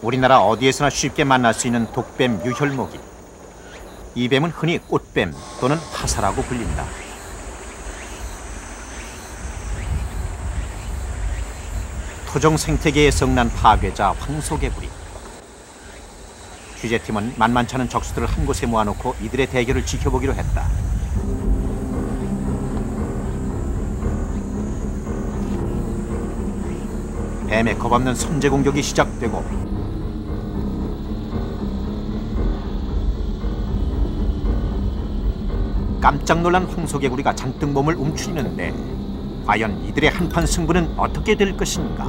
우리나라 어디에서나 쉽게 만날 수 있는 독뱀 유혈모기. 이 뱀은 흔히 꽃뱀 또는 화사라고 불린다. 토종 생태계에 성난 파괴자 황소개구리. 취재팀은 만만치 않은 적수들을 한 곳에 모아놓고 이들의 대결을 지켜보기로 했다. 뱀의 겁없는 선제 공격이 시작되고 깜짝 놀란 황소개구리가 잔뜩 몸을 움츠리는데 과연 이들의 한판 승부는 어떻게 될 것인가?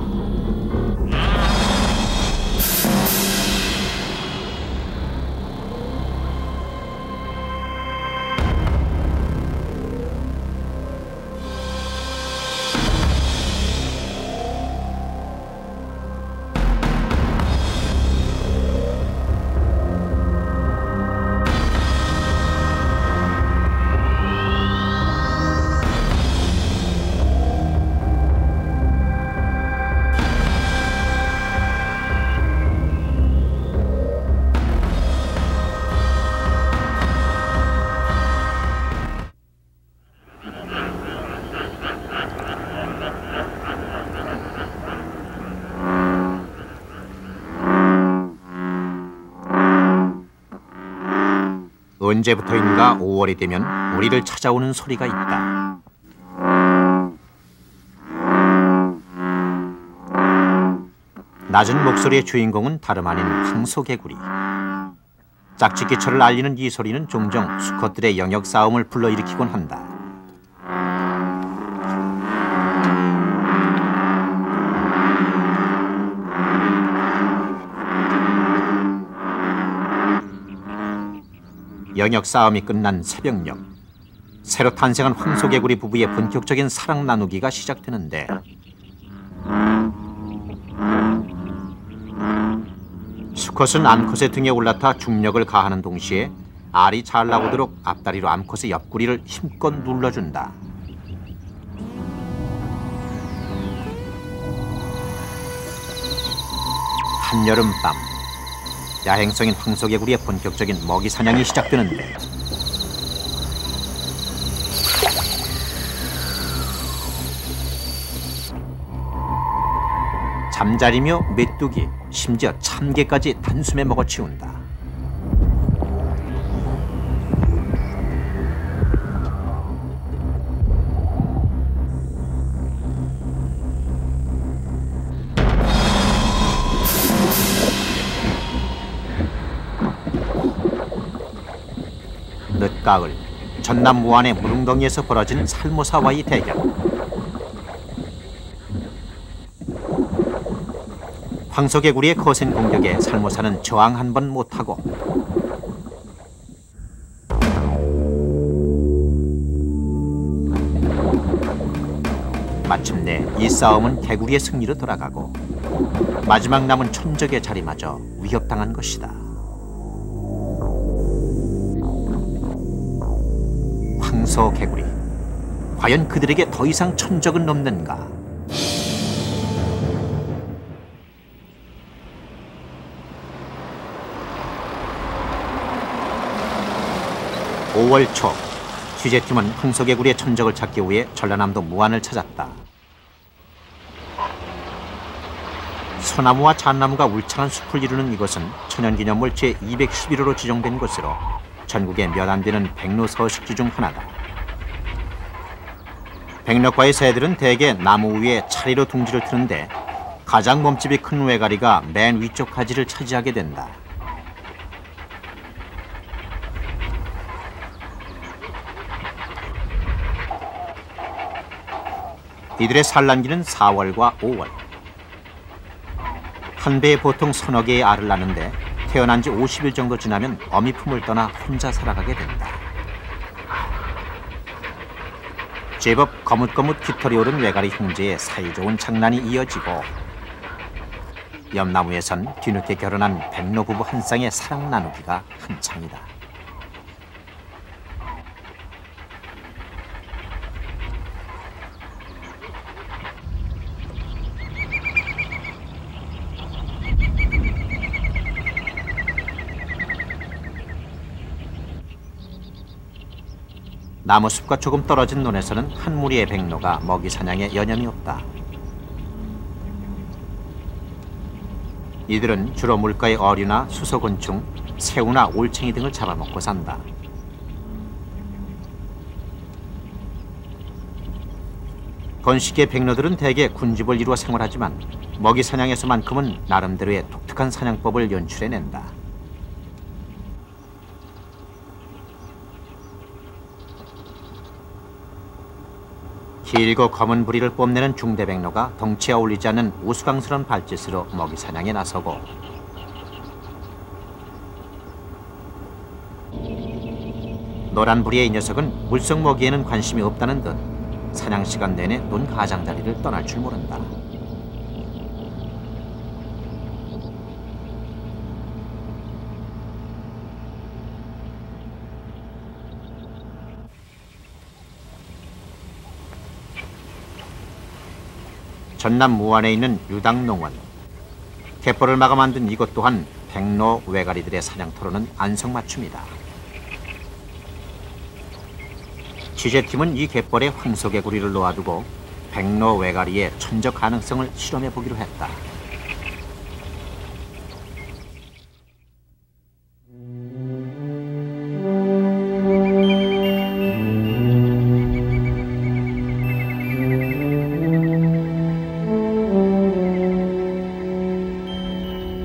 언제부터인가 5월이 되면 우리를 찾아오는 소리가 있다. 낮은 목소리의 주인공은 다름 아닌 황소개구리. 짝짓기철을 알리는 이 소리는 종종 수컷들의 영역 싸움을 불러일으키곤 한다. 영역 싸움이 끝난 새벽녘, 새로 탄생한 황소개구리 부부의 본격적인 사랑 나누기가 시작되는데 수컷은 암컷의 등에 올라타 중력을 가하는 동시에 알이 잘 나오도록 앞다리로 암컷의 옆구리를 힘껏 눌러준다. 한여름밤, 야행성인 황소개구리의 본격적인 먹이 사냥이 시작되는데 잠자리며 메뚜기, 심지어 참개까지 단숨에 먹어치운다. 늦가을, 전남 무안의 무릉덩이에서 벌어진 살모사와의 대결. 황소개구리의 거센 공격에 살모사는 저항 한 번 못하고 마침내 이 싸움은 개구리의 승리로 돌아가고 마지막 남은 천적의 자리마저 위협당한 것이다. 황소개구리, 과연 그들에게 더 이상 천적은 넘는가? (5월) 초, 취재팀은 황소개구리의 천적을 찾기 위해 전라남도 무안을 찾았다. 소나무와 잣나무가 울창한 숲을 이루는 이곳은 천연기념물 제211호로 지정된 곳으로 전국에 몇 안 되는 백로 서식지 중 하나다. 백록과의 새들은 대개 나무 위에 차례로 둥지를 트는데 가장 몸집이 큰 외가리가 맨 위쪽 가지를 차지하게 된다. 이들의 산란기는 4월과 5월. 한 배에 보통 서너 개의 알을 낳는데 태어난 지 50일 정도 지나면 어미 품을 떠나 혼자 살아가게 된다. 제법 거뭇거뭇 깃털이 오른 외가리 형제의 사이좋은 장난이 이어지고 옆나무에선 뒤늦게 결혼한 백로 부부 한 쌍의 사랑 나누기가 한창이다. 나무숲과 조금 떨어진 논에서는 한 무리의 백로가 먹이 사냥에 여념이 없다. 이들은 주로 물가의 어류나 수소곤충, 새우나 올챙이 등을 잡아먹고 산다. 건식의 백로들은 대개 군집을 이루어 생활하지만 먹이 사냥에서만큼은 나름대로의 독특한 사냥법을 연출해낸다. 길고 검은 부리를 뽐내는 중대백로가 덩치에 어울리지 않는 우스꽝스러운 발짓으로 먹이 사냥에 나서고, 노란 부리의 이 녀석은 물성 먹이에는 관심이 없다는 듯 사냥 시간 내내 논 가장자리를 떠날 줄 모른다. 전남 무안에 있는 유당농원. 갯벌을 막아 만든 이곳 또한 백로 외가리들의 사냥터로는 안성맞춤이다. 취재팀은 이 갯벌에 황소개구리를 놓아두고 백로 외가리의 천적 가능성을 실험해보기로 했다.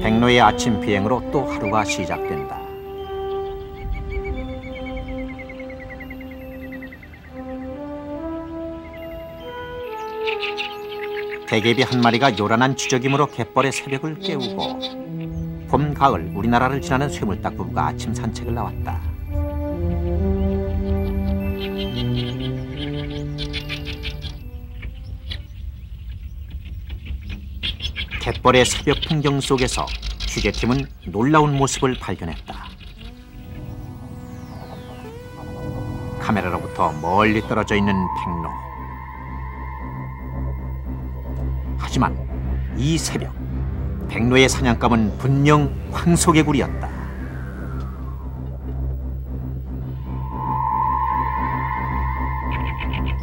백로의 아침 비행으로 또 하루가 시작된다. 대개비 한 마리가 요란한 주저김으로 갯벌의 새벽을 깨우고, 봄, 가을 우리나라를 지나는 쇠물딱 부부가 아침 산책을 나왔다. 갯벌의 새벽 풍경 속에서 취재팀은 놀라운 모습을 발견했다. 카메라로부터 멀리 떨어져 있는 백로. 하지만 이 새벽 백로의 사냥감은 분명 황소개구리였다.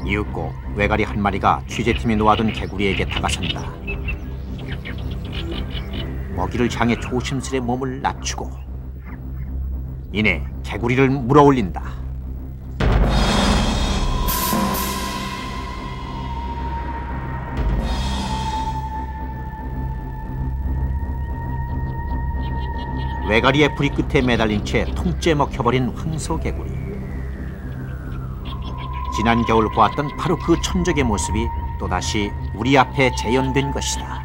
이윽고 외가리 한 마리가 취재팀이 놓아둔 개구리에게 다가선다. 먹이를 향해 조심스레 몸을 낮추고 이내 개구리를 물어올린다. 외가리의 부리 끝에 매달린 채 통째 먹혀버린 황소개구리. 지난 겨울 보았던 바로 그 천적의 모습이 또다시 우리 앞에 재현된 것이다.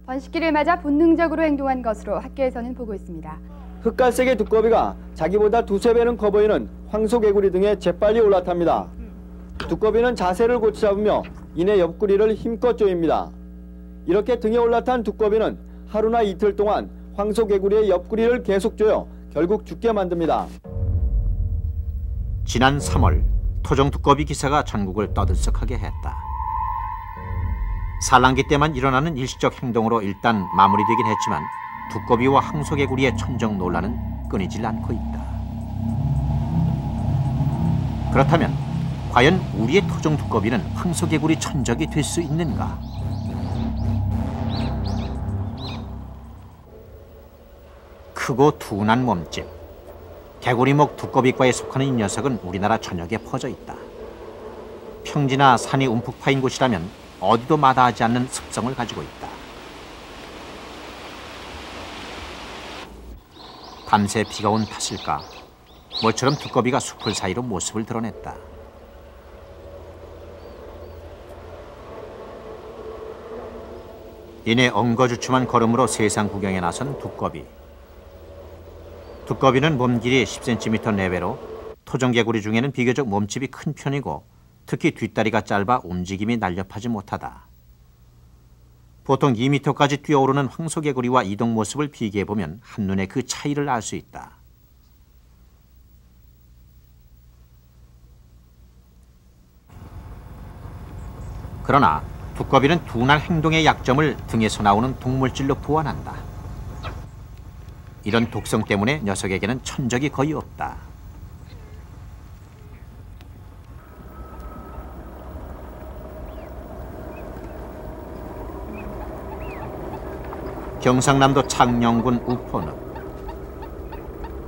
번식기를 맞아 본능적으로 행동한 것으로 학계에서는 보고 있습니다. 흑갈색의 두꺼비가 자기보다 두세 배는 커 보이는 황소개구리 등에 재빨리 올라탑니다. 두꺼비는 자세를 고치 잡으며 이내 옆구리를 힘껏 조입니다. 이렇게 등에 올라탄 두꺼비는 하루나 이틀 동안 황소개구리의 옆구리를 계속 조여 결국 죽게 만듭니다. 지난 3월 토종 두꺼비 기사가 전국을 떠들썩하게 했다. 산란기 때만 일어나는 일시적 행동으로 일단 마무리되긴 했지만 두꺼비와 황소개구리의 천적 논란은 끊이질 않고 있다. 그렇다면 과연 우리의 토종 두꺼비는 황소개구리 천적이 될 수 있는가? 크고 둔한 몸집, 개구리목 두꺼비과에 속하는 이 녀석은 우리나라 전역에 퍼져 있다. 평지나 산이 움푹 파인 곳이라면 어디도 마다하지 않는 습성을 가지고 있다. 밤새 비가 온 탓일까, 모처럼 두꺼비가 숲을 사이로 모습을 드러냈다. 이내 엉거주춤한 걸음으로 세상 구경에 나선 두꺼비. 두꺼비는 몸길이 10cm 내외로 토종개구리 중에는 비교적 몸집이 큰 편이고 특히 뒷다리가 짧아 움직임이 날렵하지 못하다. 보통 2m까지 뛰어오르는 황소개구리와 이동 모습을 비교해보면 한눈에 그 차이를 알 수 있다. 그러나 두꺼비는 둔한 행동의 약점을 등에서 나오는 동물질로 보완한다. 이런 독성 때문에 녀석에게는 천적이 거의 없다. 경상남도 창녕군 우포늪.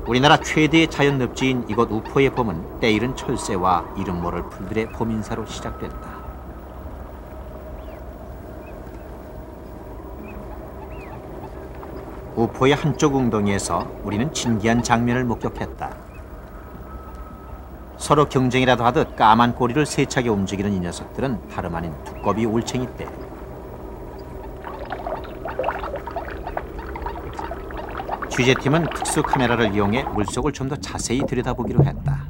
우리나라 최대의 자연 늪지인 이곳 우포의 봄은 때이른 철새와 이름 모를 풀들의 봄 인사로 시작된다. 우포의 한쪽 웅덩이에서 우리는 신기한 장면을 목격했다. 서로 경쟁이라도 하듯 까만 꼬리를 세차게 움직이는 이 녀석들은 다름 아닌 두꺼비 올챙이떼. 취재팀은 특수 카메라를 이용해 물속을 좀 더 자세히 들여다보기로 했다.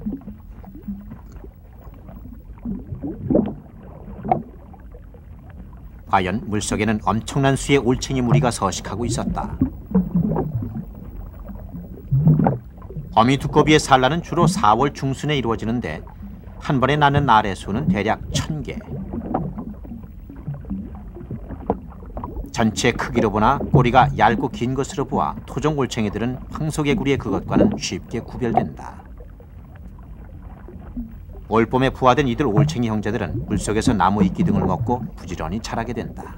과연 물속에는 엄청난 수의 올챙이 무리가 서식하고 있었다. 어미 두꺼비의 산란은 주로 4월 중순에 이루어지는데 한 번에 낳는 알의 수는 대략 1000개. 전체 크기로 보나 꼬리가 얇고 긴 것으로 보아 토종 올챙이들은 황소개구리의 그것과는 쉽게 구별된다. 올봄에 부화된 이들 올챙이 형제들은 물속에서 나무 이끼 등을 먹고 부지런히 자라게 된다.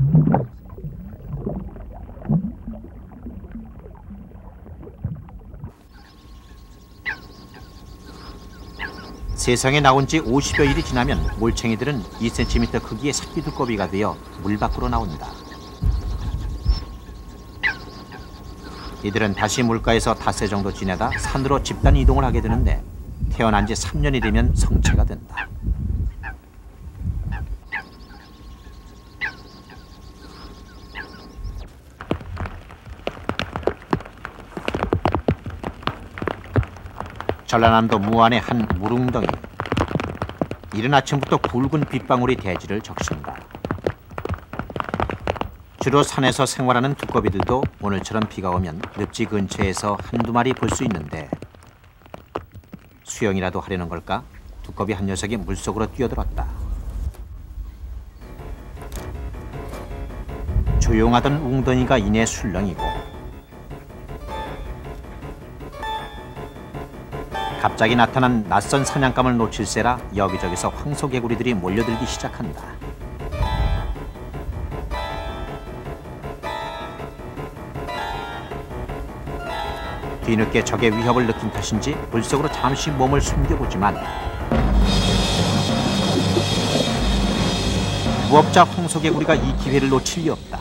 세상에 나온 지 50여 일이 지나면 올챙이들은 2cm 크기의 새끼 두꺼비가 되어 물 밖으로 나온다. 이들은 다시 물가에서 닷새 정도 지내다 산으로 집단 이동을 하게 되는데 태어난 지 3년이 되면 성체가 된다. 전라남도 무안의 한 물웅덩이. 이른 아침부터 굵은 빗방울이 대지를 적신다. 주로 산에서 생활하는 두꺼비들도 오늘처럼 비가 오면 늪지 근처에서 한두 마리 볼 수 있는데 수영이라도 하려는 걸까? 두꺼비 한 녀석이 물속으로 뛰어들었다. 조용하던 웅덩이가 이내 술렁이고 갑자기 나타난 낯선 사냥감을 놓칠세라 여기저기서 황소개구리들이 몰려들기 시작한다. 뒤늦게 적의 위협을 느낀 탓인지 물속으로 잠시 몸을 숨겨보지만 무업자 황소개구리가 이 기회를 놓칠 리 없다.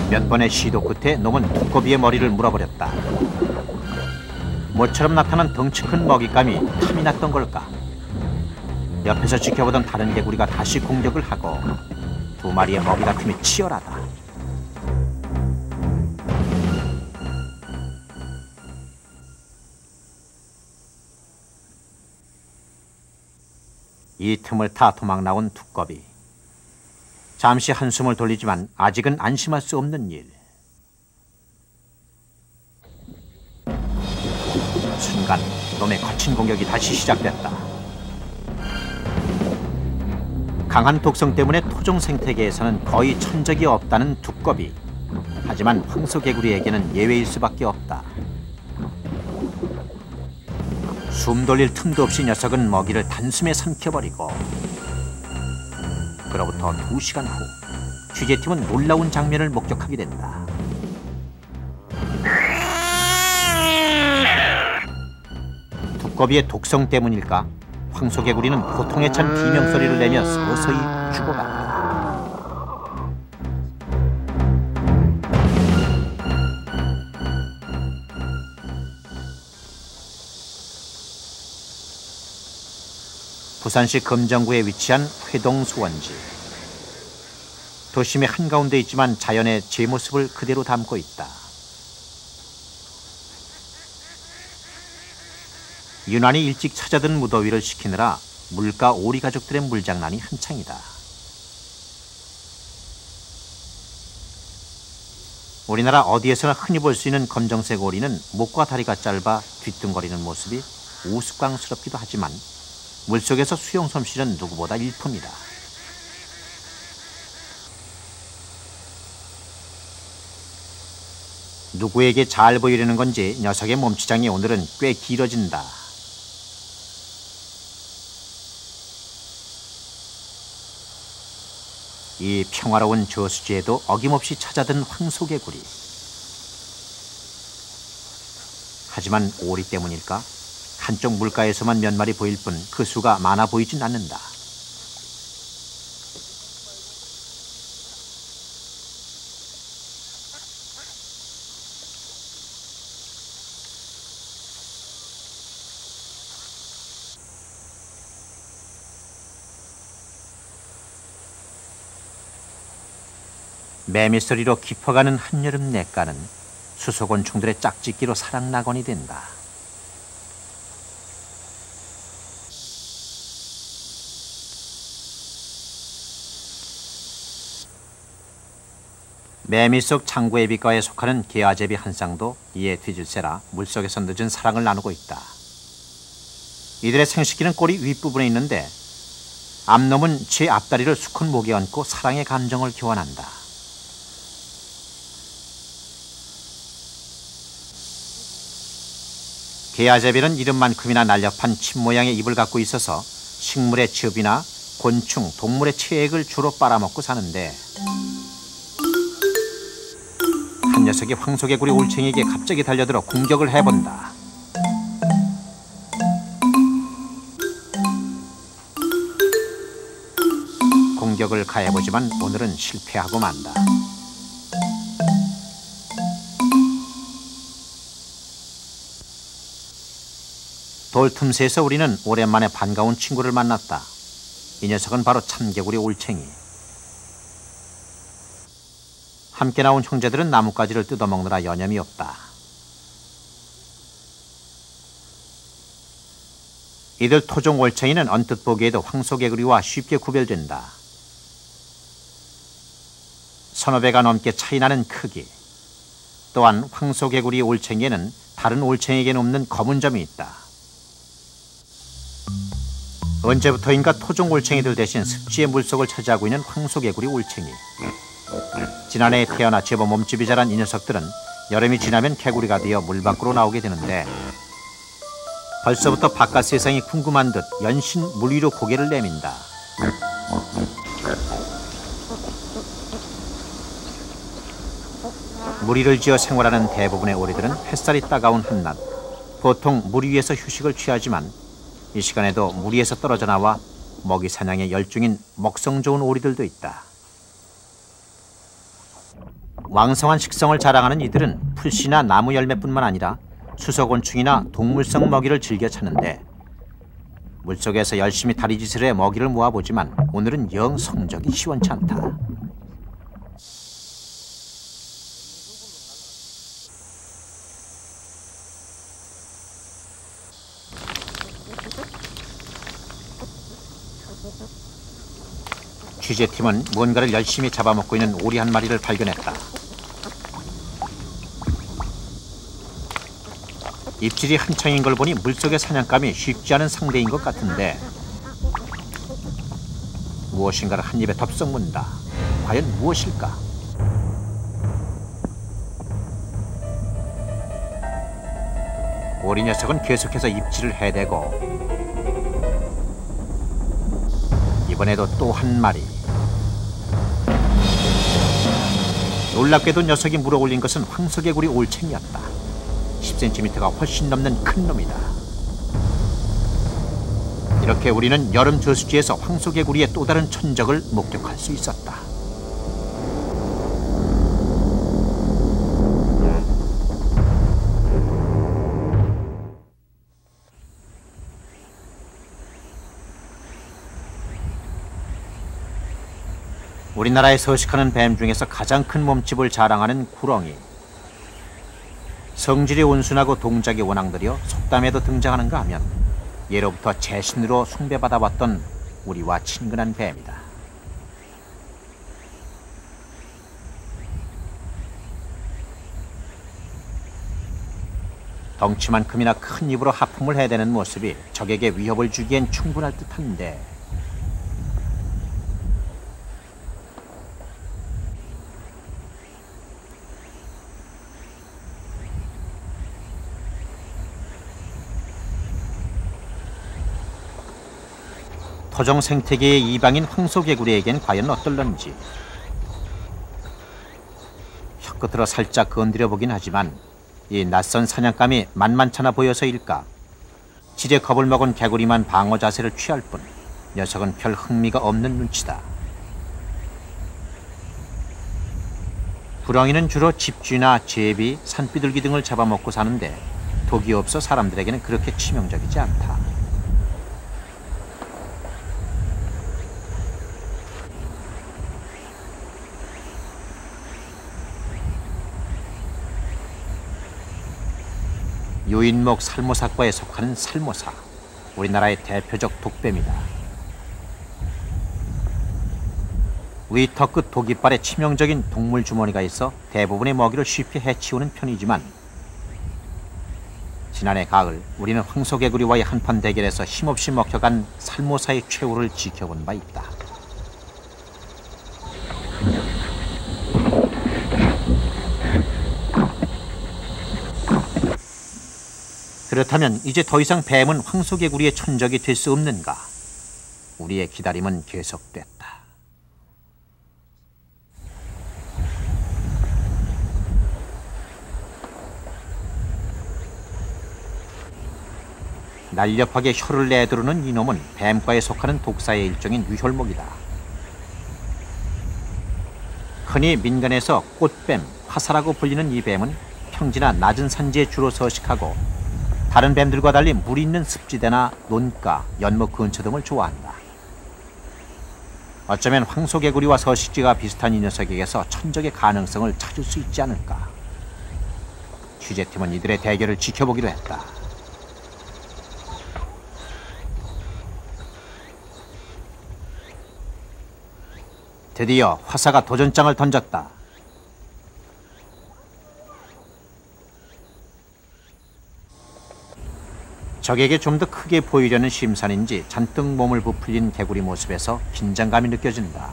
몇 번의 시도 끝에 놈은 두꺼비의 머리를 물어버렸다. 모처럼 나타난 덩치 큰 먹잇감이 탐이 났던 걸까? 옆에서 지켜보던 다른 개구리가 다시 공격을 하고 두 마리의 먹이 다툼이 치열하다. 이 틈을 타 도망 나온 두꺼비. 잠시 한숨을 돌리지만 아직은 안심할 수 없는 일. 순간 놈의 거친 공격이 다시 시작됐다. 강한 독성 때문에 토종 생태계에서는 거의 천적이 없다는 두꺼비. 하지만 황소개구리에게는 예외일 수밖에 없다. 숨 돌릴 틈도 없이 녀석은 먹이를 단숨에 삼켜버리고 그로부터 2시간 후 취재팀은 놀라운 장면을 목격하게 된다. 두꺼비의 독성 때문일까? 황소개구리는 고통에 찬 비명소리를 내며 서서히 죽어간다. 부산시 금정구에 위치한 회동수원지. 도심의 한가운데 있지만 자연의 제 모습을 그대로 담고 있다. 유난히 일찍 찾아든 무더위를 식히느라 물가 오리 가족들의 물장난이 한창이다. 우리나라 어디에서나 흔히 볼 수 있는 검정색 오리는 목과 다리가 짧아 뒤뚱거리는 모습이 우스꽝스럽기도 하지만 물속에서 수영 솜씨는 누구보다 일품이다. 누구에게 잘 보이려는 건지 녀석의 몸치장이 오늘은 꽤 길어진다. 이 평화로운 저수지에도 어김없이 찾아든 황소개구리. 하지만 오리 때문일까? 한쪽 물가에서만 몇 마리 보일 뿐 그 수가 많아 보이진 않는다. 매미소리로 깊어가는 한여름 냇가는 수소곤충들의 짝짓기로 사랑낙원이 된다. 매미 속 창구애비과에 속하는 개아제비 한 쌍도 이에 뒤질세라 물속에서 늦은 사랑을 나누고 있다. 이들의 생식기는 꼬리 윗부분에 있는데 암놈은 제 앞다리를 수컷 목에 얹고 사랑의 감정을 교환한다. 개아제비는 이름만큼이나 날렵한 침 모양의 입을 갖고 있어서 식물의 즙이나 곤충, 동물의 체액을 주로 빨아먹고 사는데 한 녀석이 황소개구리 올챙이에게 갑자기 달려들어 공격을 해본다. 공격을 가해보지만 오늘은 실패하고 만다. 돌 틈새에서 우리는 오랜만에 반가운 친구를 만났다. 이 녀석은 바로 참개구리 올챙이. 함께 나온 형제들은 나뭇가지를 뜯어먹느라 여념이 없다. 이들 토종 올챙이는 언뜻 보기에도 황소개구리와 쉽게 구별된다. 서너 배가 넘게 차이나는 크기. 또한 황소개구리 올챙이에는 다른 올챙이에게는 없는 검은 점이 있다. 언제부터인가 토종 올챙이들 대신 습지의 물속을 차지하고 있는 황소개구리 올챙이. 지난해에 태어나 제법 몸집이 자란 이 녀석들은 여름이 지나면 개구리가 되어 물 밖으로 나오게 되는데 벌써부터 바깥 세상이 궁금한 듯 연신 물 위로 고개를 내민다. 물 위를 지어 생활하는 대부분의 오리들은 햇살이 따가운 한낮 보통 물 위에서 휴식을 취하지만 이 시간에도 물 위에서 떨어져 나와 먹이 사냥에 열중인 먹성 좋은 오리들도 있다. 왕성한 식성을 자랑하는 이들은 풀씨나 나무 열매뿐만 아니라 수소곤충이나 동물성 먹이를 즐겨 찾는데 물속에서 열심히 다리짓을 해 먹이를 모아보지만 오늘은 영 성적이 시원치 않다. 취재팀은 뭔가를 열심히 잡아먹고 있는 오리 한 마리를 발견했다. 입질이 한창인 걸 보니 물속의 사냥감이 쉽지 않은 상대인 것 같은데 무엇인가를 한 입에 덥석 문다. 과연 무엇일까? 오리 녀석은 계속해서 입질을 해대고 이번에도 또 한 마리. 놀랍게도 녀석이 물어 올린 것은 황소개구리 올챙이였다. 10cm가 훨씬 넘는 큰 놈이다. 이렇게 우리는 여름 저수지에서 황소개구리의 또 다른 천적을 목격할 수 있었다. 우리나라에 서식하는 뱀 중에서 가장 큰 몸집을 자랑하는 구렁이. 성질이 온순하고 동작이 워낙 느려 속담에도 등장하는가 하면 예로부터 제신으로 숭배받아왔던 우리와 친근한 뱀이다. 덩치만큼이나 큰 입으로 하품을 해대는 모습이 적에게 위협을 주기엔 충분할 듯한데 토종 생태계의 이방인 황소개구리에겐 과연 어떨런지. 혀끝으로 살짝 건드려 보긴 하지만 이 낯선 사냥감이 만만찮아 보여서일까, 지레 겁을 먹은 개구리만 방어 자세를 취할 뿐 녀석은 별 흥미가 없는 눈치다. 구렁이는 주로 집쥐나 제비, 산비둘기 등을 잡아먹고 사는데 독이 없어 사람들에게는 그렇게 치명적이지 않다. 유인목 살모사과에 속하는 살모사, 우리나라의 대표적 독뱀이다. 위 턱끝 독이빨에 치명적인 동물 주머니가 있어 대부분의 먹이를 쉽게 해치우는 편이지만 지난해 가을 우리는 황소개구리와의 한판 대결에서 힘없이 먹혀간 살모사의 최후를 지켜본 바 있다. 그렇다면 이제 더 이상 뱀은 황소개구리의 천적이 될 수 없는가? 우리의 기다림은 계속됐다. 날렵하게 혀를 내두르는 이놈은 뱀과에 속하는 독사의 일종인 유혈목이다. 흔히 민간에서 꽃뱀, 화사라고 불리는 이 뱀은 평지나 낮은 산지에 주로 서식하고 다른 뱀들과 달리 물 있는 습지대나 논가, 연못 근처 등을 좋아한다. 어쩌면 황소개구리와 서식지가 비슷한 이 녀석에게서 천적의 가능성을 찾을 수 있지 않을까. 취재팀은 이들의 대결을 지켜보기로 했다. 드디어 화사가 도전장을 던졌다. 적에게 좀 더 크게 보이려는 심산인지 잔뜩 몸을 부풀린 개구리 모습에서 긴장감이 느껴진다.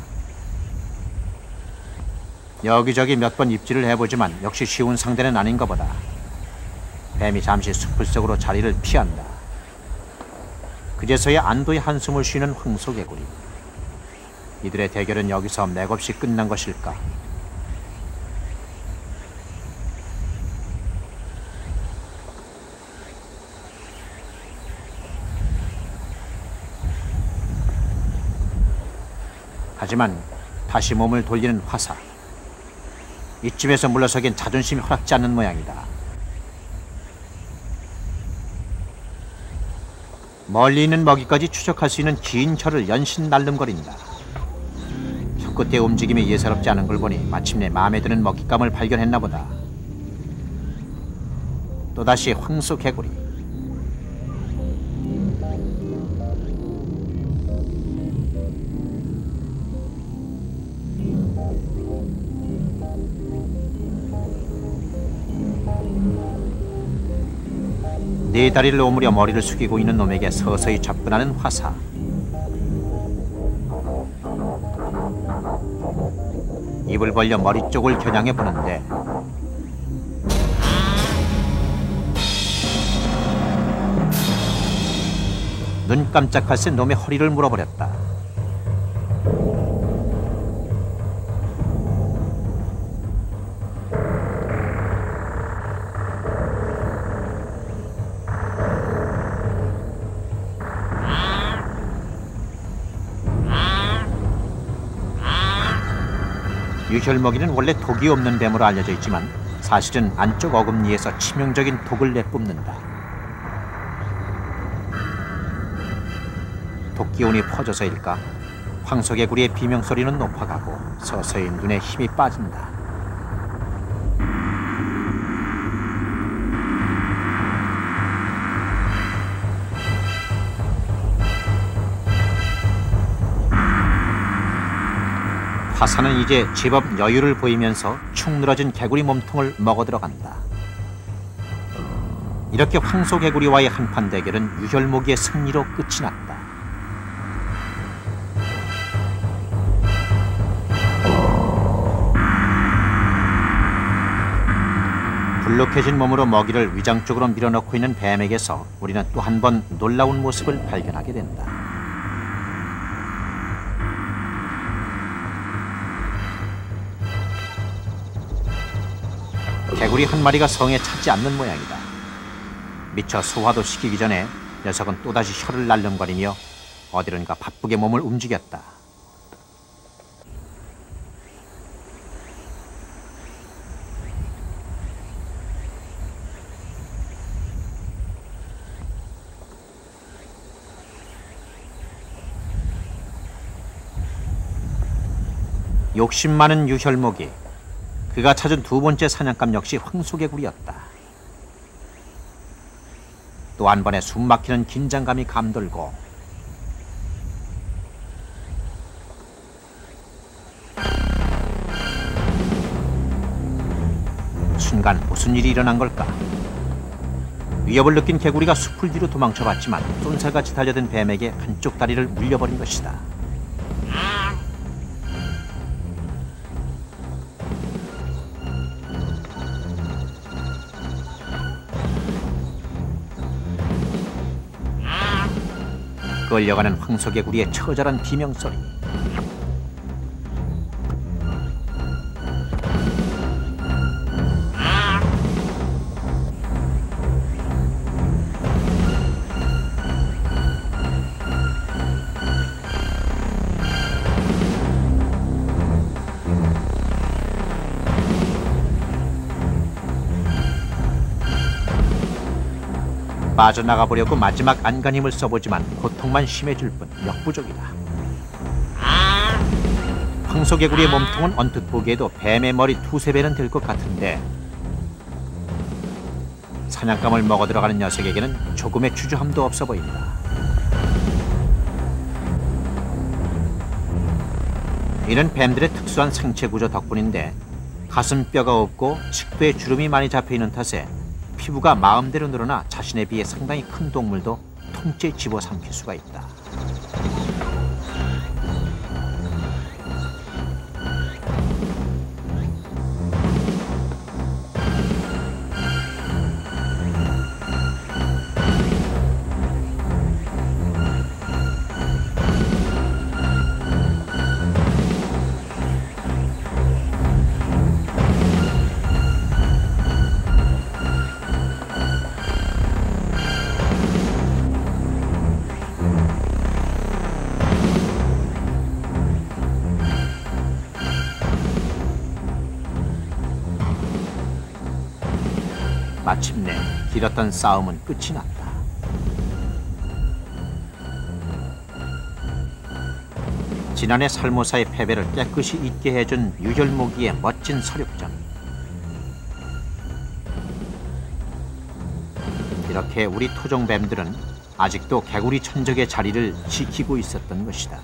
여기저기 몇 번 입질을 해보지만 역시 쉬운 상대는 아닌가 보다. 뱀이 잠시 숲을 속으로 자리를 피한다. 그제서야 안도의 한숨을 쉬는 황소개구리. 이들의 대결은 여기서 맥없이 끝난 것일까? 하지만 다시 몸을 돌리는 화사. 이쯤에서 물러서기엔 자존심이 허락지 않는 모양이다. 멀리 있는 먹이까지 추적할 수 있는 긴 혀를 연신 날름거린다. 혀끝의 움직임이 예사롭지 않은 걸 보니 마침내 마음에 드는 먹잇감을 발견했나 보다. 또다시 황소개구리. 네 다리를 오므려 머리를 숙이고 있는 놈에게 서서히 접근하는 화사. 입을 벌려 머리 쪽을 겨냥해 보는데 눈 깜짝할 새 놈의 허리를 물어버렸다. 유혈먹이는 원래 독이 없는 뱀으로 알려져 있지만 사실은 안쪽 어금니에서 치명적인 독을 내뿜는다. 독기운이 퍼져서일까? 황소개구리의 비명소리는 높아가고 서서히 눈에 힘이 빠진다. 화사는 이제 제법 여유를 보이면서 축 늘어진 개구리 몸통을 먹어 들어간다. 이렇게 황소개구리와의 한판 대결은 유혈모기의 승리로 끝이 났다. 불룩해진 몸으로 먹이를 위장 쪽으로 밀어넣고 있는 뱀에게서 우리는 또 한 번 놀라운 모습을 발견하게 된다. 개구리 한 마리가 성에 차지 않는 모양이다. 미처 소화도 시키기 전에 녀석은 또다시 혀를 날름거리며 어디론가 바쁘게 몸을 움직였다. 욕심 많은 유혈모기. 그가 찾은 두 번째 사냥감 역시 황소개구리였다. 또 한 번의 숨막히는 긴장감이 감돌고 순간 무슨 일이 일어난 걸까? 위협을 느낀 개구리가 숲을 뒤로 도망쳐봤지만 쏜살같이 달려든 뱀에게 한쪽 다리를 물려버린 것이다. 끌려가는 황소개구리의 처절한 비명소리. 빠져나가 보려고 마지막 안간힘을 써보지만 고통만 심해질 뿐 역부족이다. 황소개구리의 몸통은 언뜻 보기에도 뱀의 머리 두세 배는 될 것 같은데 사냥감을 먹어 들어가는 녀석에게는 조금의 주저함도 없어 보인다. 이는 뱀들의 특수한 생체 구조 덕분인데 가슴뼈가 없고 식도에 주름이 많이 잡혀있는 탓에 피부가 마음대로 늘어나 자신에 비해 상당히 큰 동물도 통째에 집어삼킬 수가 있다. 마침내 길었던 싸움은 끝이 났다. 지난해 살모사의 패배를 깨끗이 잊게 해준 유혈모기의 멋진 서륙전. 이렇게 우리 토종뱀들은 아직도 개구리 천적의 자리를 지키고 있었던 것이다.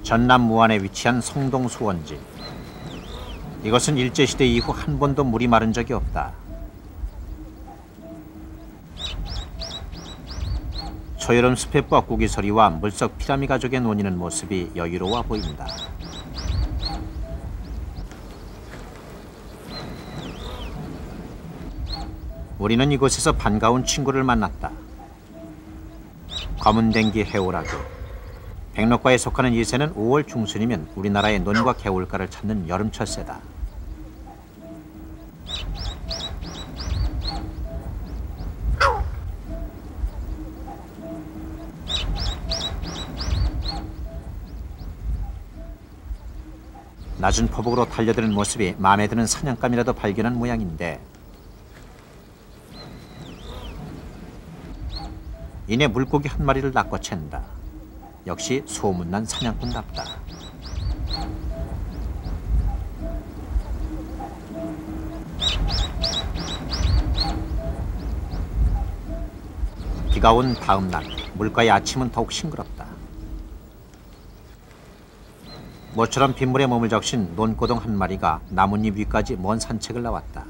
전남 무안에 위치한 성동수원지. 이것은 일제시대 이후 한 번도 물이 마른 적이 없다. 초여름 숲의 뻐꾸기 소리와 물속 피라미 가족의 논이는 모습이 여유로워 보인다. 우리는 이곳에서 반가운 친구를 만났다. 검은댕기 해오라기. 백록과에 속하는 이 새는 5월 중순이면 우리나라의 논과 개울가를 찾는 여름철 새다. 낮은 포복으로 달려드는 모습이 마음에 드는 사냥감이라도 발견한 모양인데 이내 물고기 한 마리를 낚아챈다. 역시 소문난 사냥꾼답다. 비가 온 다음 날 물가의 아침은 더욱 싱그럽다. 모처럼 빗물에 몸을 적신 논고동 한 마리가 나뭇잎 위까지 먼 산책을 나왔다.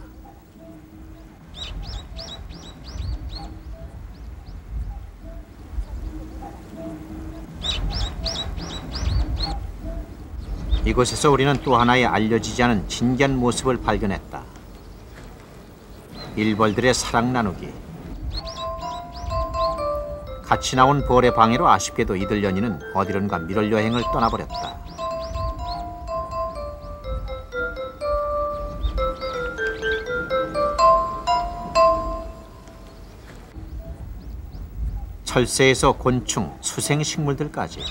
이곳에서 우리는 또 하나의 알려지지 않은 진기한 모습을 발견했다. 일벌들의 사랑 나누기. 같이 나온 벌의 방해로 아쉽게도 이들 연인은 어디론가 밀월 여행을 떠나버렸다. 철새에서 곤충, 수생 식물들까지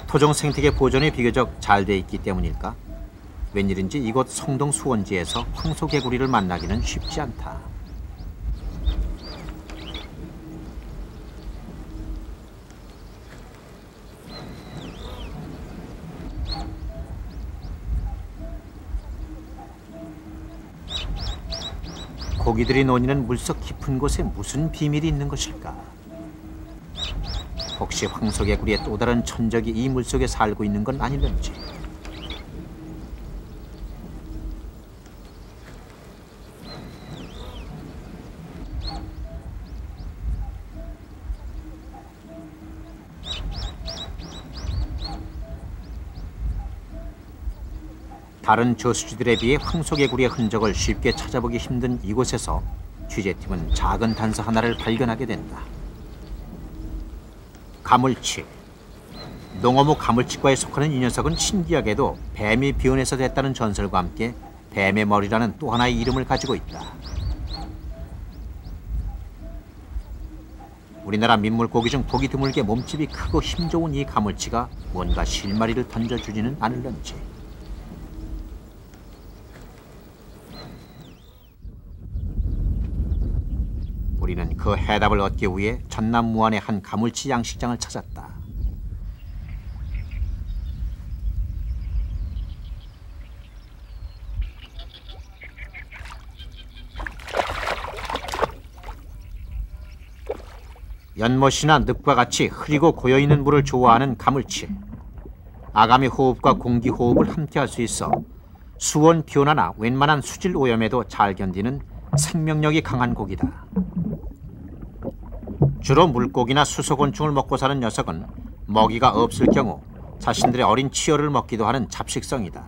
토종 생태계 보존이 비교적 잘 돼 있기 때문일까? 웬일인지 이곳 송동 수원지에서 황소개구리를 만나기는 쉽지 않다. 고기들이 노니는 물속 깊은 곳에 무슨 비밀이 있는 것일까? 혹시 황소개구리의 또 다른 천적이 이 물속에 살고 있는 건 아닐는지. 다른 저수지들에 비해 황소개구리의 흔적을 쉽게 찾아보기 힘든 이곳에서 취재팀은 작은 단서 하나를 발견하게 된다. 가물치. 농어무 가물치과에 속하는 이 녀석은 신기하게도 뱀이 비온에서 됐다는 전설과 함께 뱀의 머리라는 또 하나의 이름을 가지고 있다. 우리나라 민물고기 중 보기 드물게 몸집이 크고 힘 좋은 이 가물치가 뭔가 실마리를 던져주지는 않을런지. 우리는 그 해답을 얻기 위해 전남 무안의 한 가물치 양식장을 찾았다. 연못이나 늪과 같이 흐리고 고여있는 물을 좋아하는 가물치. 아가미 호흡과 공기 호흡을 함께 할 수 있어 수온 비온화나 웬만한 수질 오염에도 잘 견디는 생명력이 강한 고기다. 주로 물고기나 수소곤충을 먹고 사는 녀석은 먹이가 없을 경우 자신들의 어린 치어를 먹기도 하는 잡식성이다.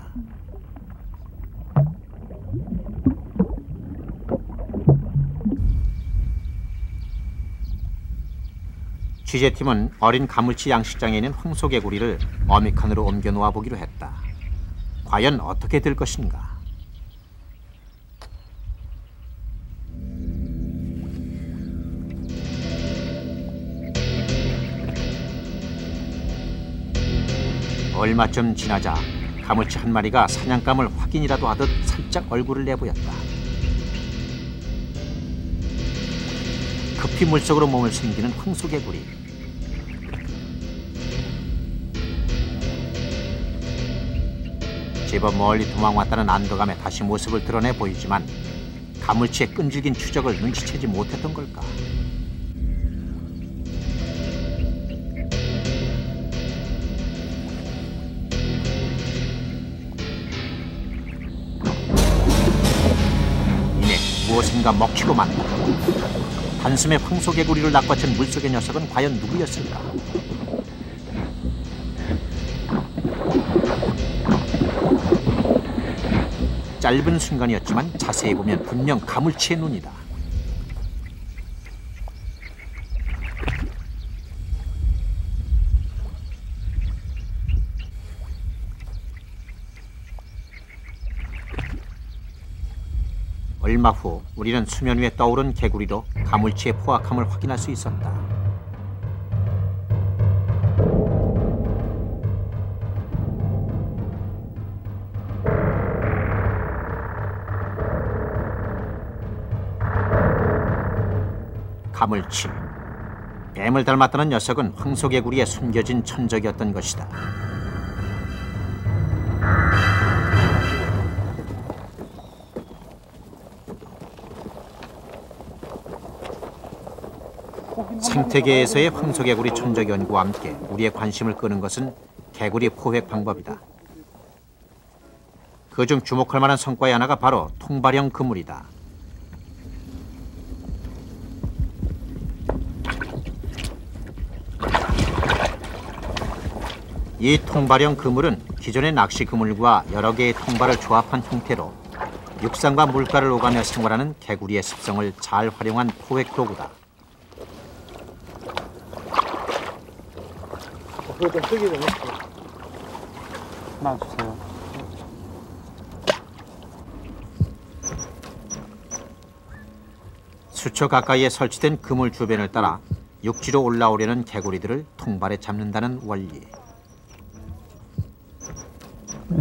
취재팀은 어린 가물치 양식장에 있는 황소개구리를 어미칸으로 옮겨 놓아 보기로 했다. 과연 어떻게 될 것인가? 얼마쯤 지나자 가물치 한 마리가 사냥감을 확인이라도 하듯 살짝 얼굴을 내보였다. 급히 물속으로 몸을 숨기는 황소개구리. 제법 멀리 도망왔다는 안도감에 다시 모습을 드러내 보이지만 가물치의 끈질긴 추적을 눈치채지 못했던 걸까? 무엇인가 먹히고 만다. 단숨에 황소개구리를 낚아챈 물속의 녀석은 과연 누구였을까? 짧은 순간이었지만 자세히 보면 분명 가물치의 눈이다. 얼마 후 우리는 수면 위에 떠오른 개구리로 가물치의 포악함을 확인할 수 있었다. 가물치. 뱀을 닮았다는 녀석은 황소개구리에 숨겨진 천적이었던 것이다. 생태계에서의 황소개구리 천적 연구와 함께 우리의 관심을 끄는 것은 개구리 포획 방법이다. 그중 주목할 만한 성과의 하나가 바로 통발형 그물이다. 이 통발형 그물은 기존의 낚시 그물과 여러 개의 통발을 조합한 형태로 육상과 물가를 오가며 생활하는 개구리의 습성을 잘 활용한 포획 도구다. 그거 좀 쓰기 좀 했어. 놔주세요. 수초 가까이에 설치된 그물 주변을 따라 육지로 올라오려는 개구리들을 통발에 잡는다는 원리.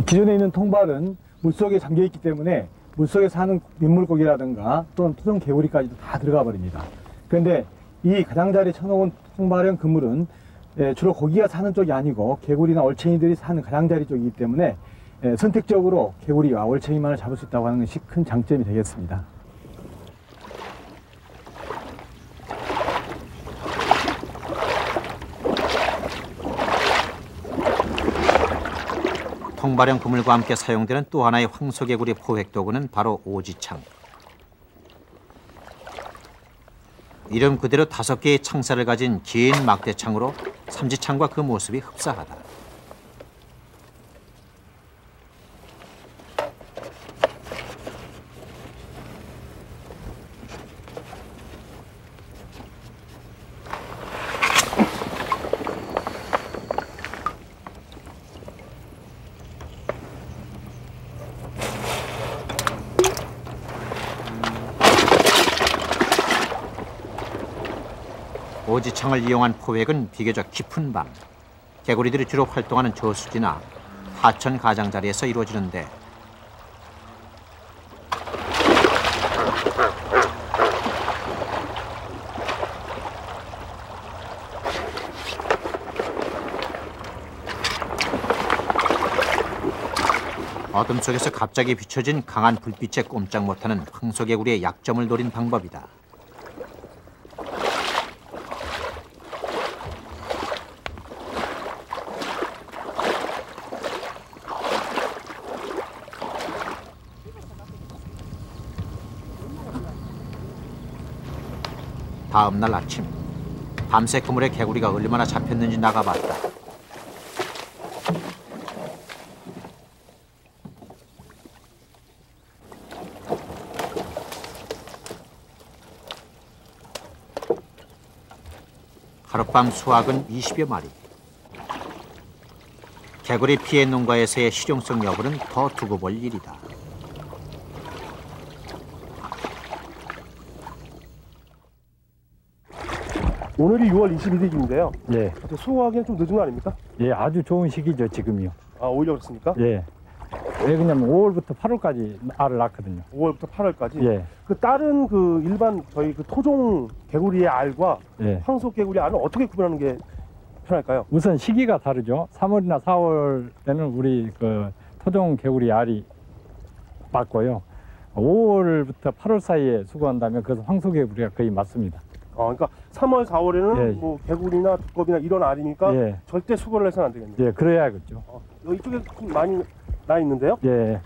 기존에 있는 통발은 물속에 잠겨 있기 때문에 물속에 사는 민물고기라든가 또는 토종 개구리까지도 다 들어가 버립니다. 그런데 이 가장자리에 쳐놓은 통발형 그물은 주로 고기가 사는 쪽이 아니고 개구리나 얼챙이들이 사는 가장자리 쪽이기 때문에 선택적으로 개구리와 얼챙이만을 잡을 수 있다고 하는 것이 큰 장점이 되겠습니다. 통발형 그물과 함께 사용되는 또 하나의 황소개구리 포획 도구는 바로 오지창. 이름 그대로 5개의 창살을 가진 긴 막대창으로 삼지창과 그 모습이 흡사하다. 오지창을 이용한 포획은 비교적 깊은 밤, 개구리들이 주로 활동하는 저수지나 하천 가장자리에서 이루어지는데 어둠 속에서 갑자기 비춰진 강한 불빛에 꼼짝 못하는 황소개구리의 약점을 노린 방법이다. 다음 날 아침, 밤새 그물에 개구리가 얼마나 잡혔는지 나가봤다. 하룻밤 수확은 20여 마리. 개구리 피해 농가에서의 실용성 여부는 더 두고 볼 일이다. 오늘이 6월 21일인데요. 예, 수확하기엔 좀 늦은 거 아닙니까? 예, 아주 좋은 시기죠 지금이요. 아, 오히려 그렇습니까? 예, 왜 그러냐면 5월부터 8월까지 알을 낳거든요. 5월부터 8월까지. 예, 그 다른 그 일반 저희 그 토종 개구리의 알과 예. 황소 개구리 알은 어떻게 구분하는 게 편할까요? 우선 시기가 다르죠. 3월이나 4월에는 우리 그 토종 개구리 알이 맞고요. 5월부터 8월 사이에 수거한다면 그것은 황소 개구리가 거의 맞습니다. 그러니까 3월, 4월에는 예. 뭐 개구리나 두꺼비나 이런 알이니까 예. 절대 수거를 해서는 안 되겠네요. 예, 그래야겠죠. 이쪽에 좀 많이 나 있는데요. 예,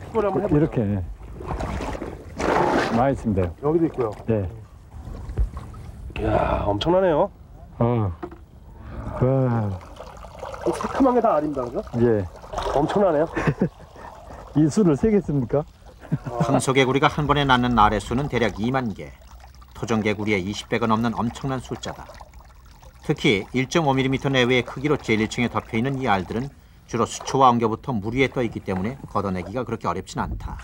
수거를 한번 해보죠. 이렇게 많이 있습니다. 여기도 있고요. 예. 이야, 엄청나네요. 새카만 다 알입니다, 그죠? 예. 엄청나네요. 이 수를 세겠습니까? 황소개구리가 한 번에 낳는 알의 수는 대략 2만 개. 토종개구리의 20배가 넘는 엄청난 숫자다. 특히 1.5mm 내외의 크기로 제1층에 덮여있는 이 알들은 주로 수초와 엉겨부터 물 위에 떠 있기 때문에 걷어내기가 그렇게 어렵진 않다.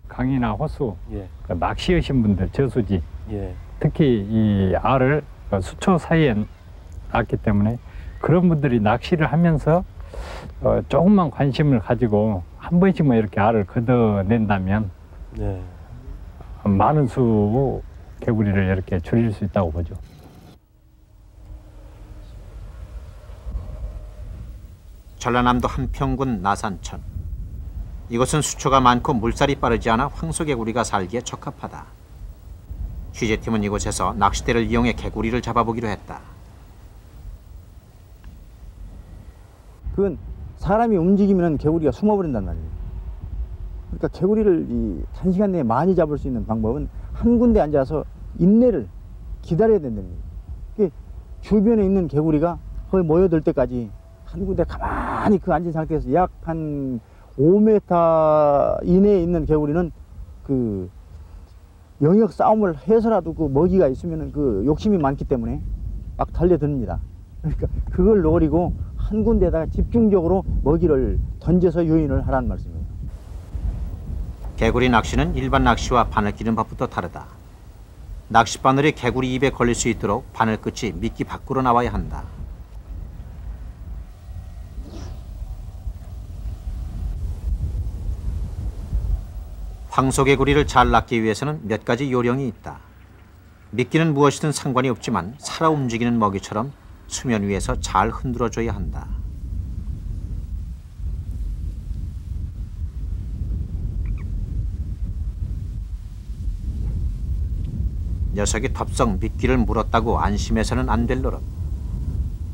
강이나 호수, 예. 그 낚시하신 분들, 저수지, 예. 특히 이 알을 수초 사이에 낳기 때문에 그런 분들이 낚시를 하면서 조금만 관심을 가지고 한 번씩만 이렇게 알을 걷어낸다면 네. 많은 수 개구리를 이렇게 줄일 수 있다고 보죠. 전라남도 한평군 나산천. 이곳은 수초가 많고 물살이 빠르지 않아 황소개구리가 살기에 적합하다. 취재팀은 이곳에서 낚싯대를 이용해 개구리를 잡아보기로 했다. 그건 사람이 움직이면 개구리가 숨어버린단 말이에요. 그러니까 개구리를 단시간 내에 많이 잡을 수 있는 방법은 한 군데 앉아서 인내를 기다려야 된다는 거예요. 주변에 있는 개구리가 거의 모여들 때까지 한 군데 가만히 그 앉은 상태에서 약 한 5m 이내에 있는 개구리는 그 영역 싸움을 해서라도 그 먹이가 있으면 그 욕심이 많기 때문에 막 달려듭니다. 그러니까 그걸 노리고 한 군데다가 집중적으로 먹이를 던져서 유인을 하라는 말씀이에요. 개구리 낚시는 일반 낚시와 바늘 끼는 법부터 다르다. 낚싯바늘이 개구리 입에 걸릴 수 있도록 바늘 끝이 미끼 밖으로 나와야 한다. 황소개구리를 잘 낚기 위해서는 몇 가지 요령이 있다. 미끼는 무엇이든 상관이 없지만 살아 움직이는 먹이처럼 수면 위에서 잘 흔들어줘야 한다. 녀석이 덥석 미끼를 물었다고 안심해서는 안 될 노릇.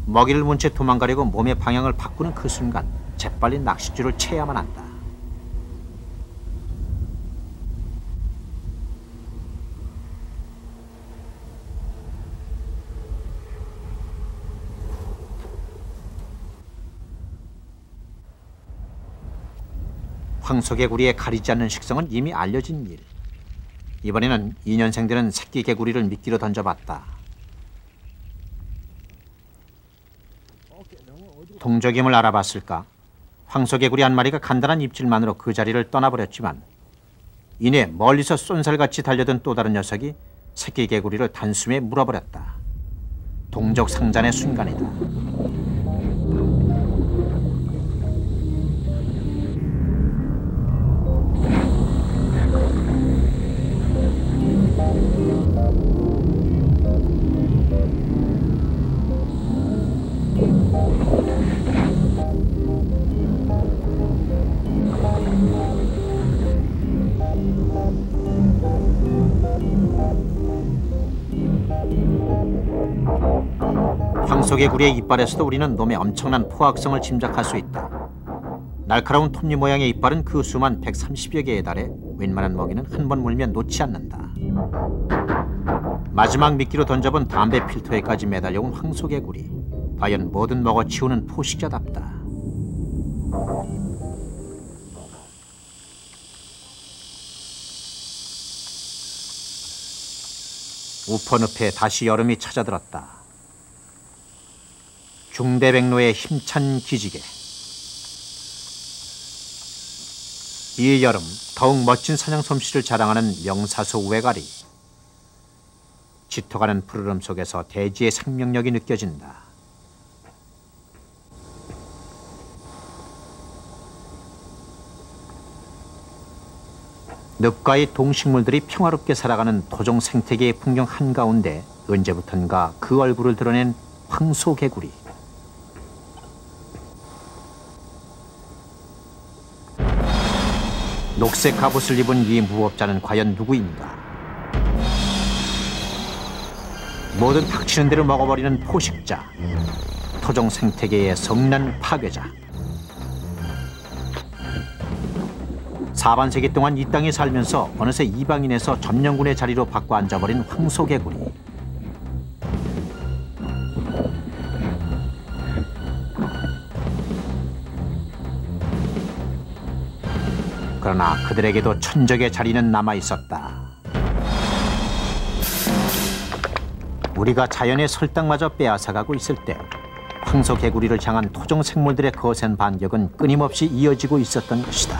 먹이를 문 채 도망가려고 몸의 방향을 바꾸는 그 순간 재빨리 낚싯줄을 채야만 한다. 황소개구리의 가리지 않는 식성은 이미 알려진 일. 이번에는 2년생들은 새끼 개구리를 미끼로 던져봤다. 동족임을 알아봤을까? 황소개구리 한 마리가 간단한 입질만으로 그 자리를 떠나버렸지만 이내 멀리서 쏜살같이 달려든 또 다른 녀석이 새끼 개구리를 단숨에 물어버렸다. 동족 상잔의 순간이다. 황소개구리의 이빨에서도 우리는 놈의 엄청난 포악성을 짐작할 수 있다. 날카로운 톱니 모양의 이빨은 그 수만 130여 개에 달해 웬만한 먹이는 한 번 물면 놓지 않는다. 마지막 미끼로 던져본 담배 필터에까지 매달려온 황소개구리. 과연 뭐든 먹어치우는 포식자답다. 우퍼늪에 다시 여름이 찾아들었다. 중대백로의 힘찬 기지개. 이 여름 더욱 멋진 사냥 솜씨를 자랑하는 명사수 우회가리. 짙어가는 푸르름 속에서 대지의 생명력이 느껴진다. 늪과의 동식물들이 평화롭게 살아가는 토종 생태계의 풍경 한가운데 언제부턴가 그 얼굴을 드러낸 황소개구리. 녹색 갑옷을 입은 이 무법자는 과연 누구인가? 모든 닥치는 대로 먹어버리는 포식자, 토종 생태계의 성난 파괴자. 4반세기 동안 이 땅에 살면서 어느새 이방인에서 점령군의 자리로 바꿔 앉아버린 황소개구리. 그러나 그들에게도 천적의 자리는 남아있었다. 우리가 자연의 설탕마저 빼앗아가고 있을 때 황소개구리를 향한 토종 생물들의 거센 반격은 끊임없이 이어지고 있었던 것이다.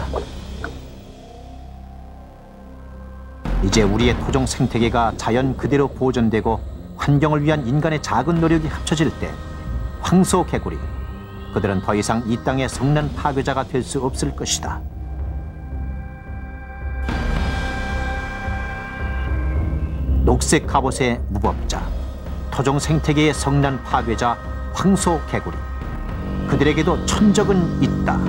이제 우리의 토종 생태계가 자연 그대로 보존되고 환경을 위한 인간의 작은 노력이 합쳐질 때 황소개구리, 그들은 더 이상 이 땅의 성난 파괴자가 될 수 없을 것이다. 녹색 갑옷의 무법자, 토종 생태계의 성난 파괴자 황소개구리. 그들에게도 천적은 있다.